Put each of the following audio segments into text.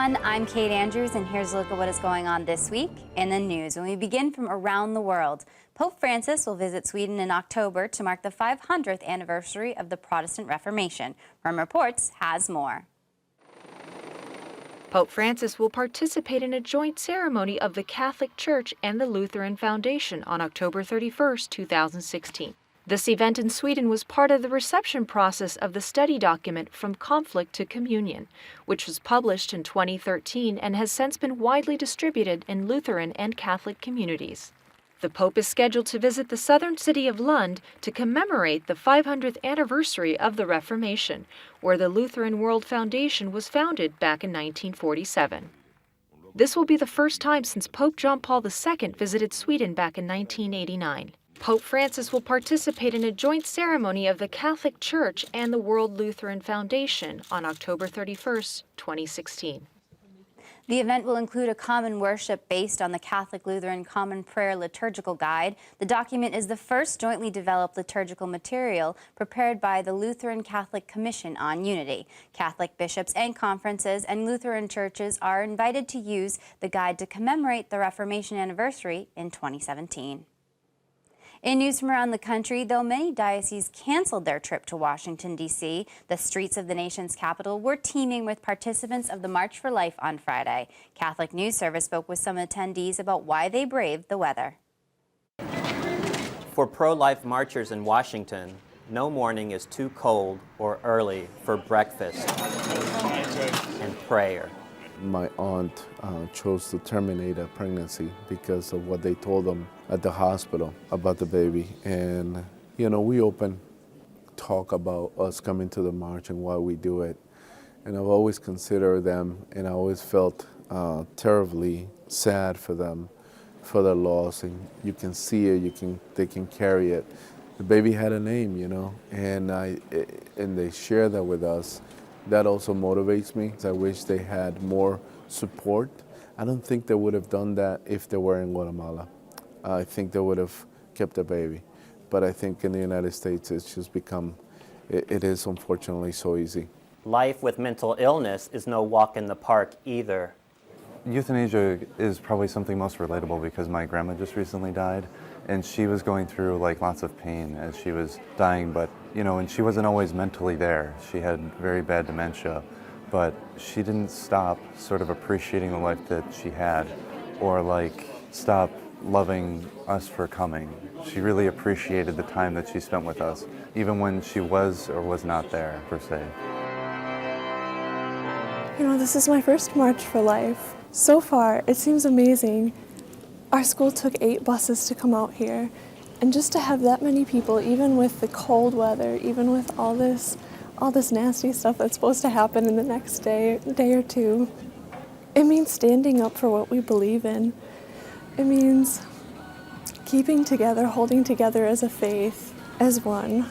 everyone, I'm Kate Andrews, and here's a look at what is going on this week in the news. When we begin from around the world, Pope Francis will visit Sweden in October to mark the 500th anniversary of the Protestant Reformation. From Reports has more. Pope Francis will participate in a joint ceremony of the Catholic Church and the Lutheran Foundation on October 31, 2016. This event in Sweden was part of the reception process of the study document From Conflict to Communion, which was published in 2013 and has since been widely distributed in Lutheran and Catholic communities. The Pope is scheduled to visit the southern city of Lund to commemorate the 500th anniversary of the Reformation, where the Lutheran World Foundation was founded back in 1947. This will be the first time since Pope John Paul II visited Sweden back in 1989. Pope Francis will participate in a joint ceremony of the Catholic Church and the World Lutheran Foundation on October 31, 2016. The event will include a common worship based on the Catholic Lutheran Common Prayer Liturgical Guide. The document is the first jointly developed liturgical material prepared by the Lutheran Catholic Commission on Unity. Catholic bishops and conferences and Lutheran churches are invited to use the guide to commemorate the Reformation anniversary in 2017. In news from around the country, though many dioceses canceled their trip to Washington, D.C., the streets of the nation's capital were teeming with participants of the March for Life on Friday. Catholic News Service spoke with some attendees about why they braved the weather. For pro-life marchers in Washington, no morning is too cold or early for breakfast and prayer. My aunt chose to terminate a pregnancy because of what they told them at the hospital about the baby. And, you know, we open talk about us coming to the march and why we do it. And I've always considered them, and I always felt terribly sad for them, for their loss. And you can see it, they can carry it. The baby had a name, you know, and they share that with us. That also motivates me. I wish they had more support. I don't think they would have done that if they were in Guatemala. I think they would have kept the baby. But I think in the United States, it's just become, it is unfortunately so easy. Life with mental illness is no walk in the park either. Euthanasia is probably something most relatable because my grandma just recently died, and she was going through like lots of pain as she was dying, but you know, and she wasn't always mentally there. She had very bad dementia, but she didn't stop sort of appreciating the life that she had, or like stop loving us for coming. She really appreciated the time that she spent with us, even when she was or was not there, per se. You know, this is my first March for Life. So far, it seems amazing. Our school took 8 buses to come out here, and just to have that many people, even with the cold weather, even with all this nasty stuff that's supposed to happen in the next day or two, it means standing up for what we believe in. It means keeping together, holding together as a faith, as one.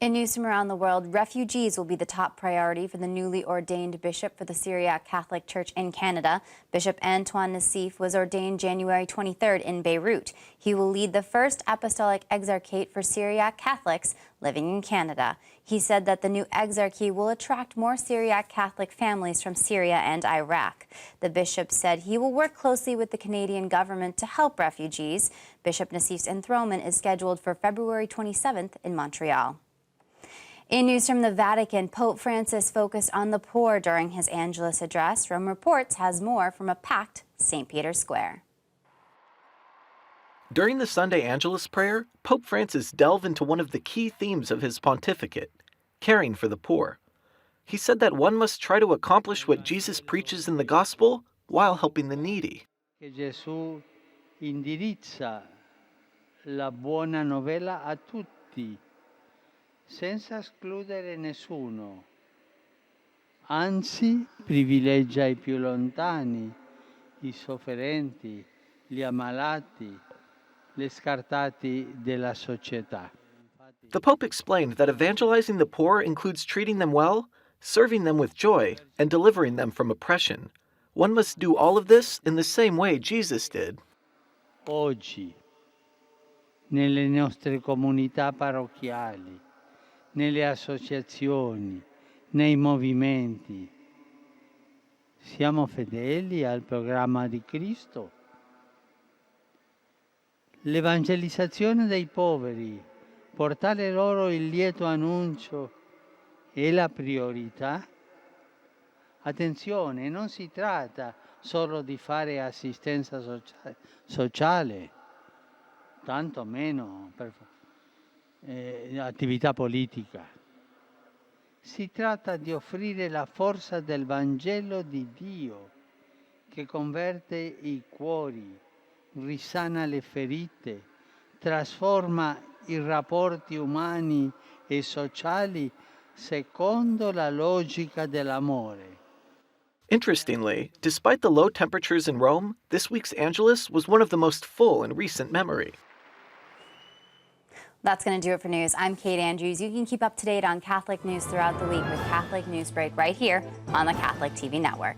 In news from around the world, refugees will be the top priority for the newly ordained bishop for the Syriac Catholic Church in Canada. Bishop Antoine Nassif was ordained January 23rd in Beirut. He will lead the first apostolic exarchate for Syriac Catholics living in Canada. He said that the new exarchy will attract more Syriac Catholic families from Syria and Iraq. The bishop said he will work closely with the Canadian government to help refugees. Bishop Nassif's enthronement is scheduled for February 27th in Montreal. In news from the Vatican, Pope Francis focused on the poor during his Angelus address. From Reports has more from a packed St. Peter's Square. During the Sunday Angelus prayer, Pope Francis delved into one of the key themes of his pontificate, caring for the poor. He said that one must try to accomplish what Jesus preaches in the gospel while helping the needy. Gesù indirizza la buona novella a tutti, senza escludere nessuno. Anzi, privilegia i più lontani, i sofferenti, gli ammalati, gli scartati della società. The Pope explained that evangelizing the poor includes treating them well, serving them with joy, and delivering them from oppression. One must do all of this in the same way Jesus did. Oggi, nelle nostre comunità parrocchiali, nelle associazioni, nei movimenti, Siamo fedeli al programma di Cristo. L'evangelizzazione dei poveri, portare loro il lieto annuncio è la priorità? Attenzione, non si tratta solo di fare assistenza sociale, tanto meno per attività politica. Si tratta di offrire la forza del Vangelo di Dio che converte i cuori, risana le ferite, trasforma i rapporti umani e sociali secondo la logica dell'amore. Interestingly, despite the low temperatures in Rome, this week's Angelus was one of the most full in recent memory. That's going to do it for news. I'm Kate Andrews. You can keep up to date on Catholic news throughout the week with Catholic Newsbreak right here on the Catholic TV Network.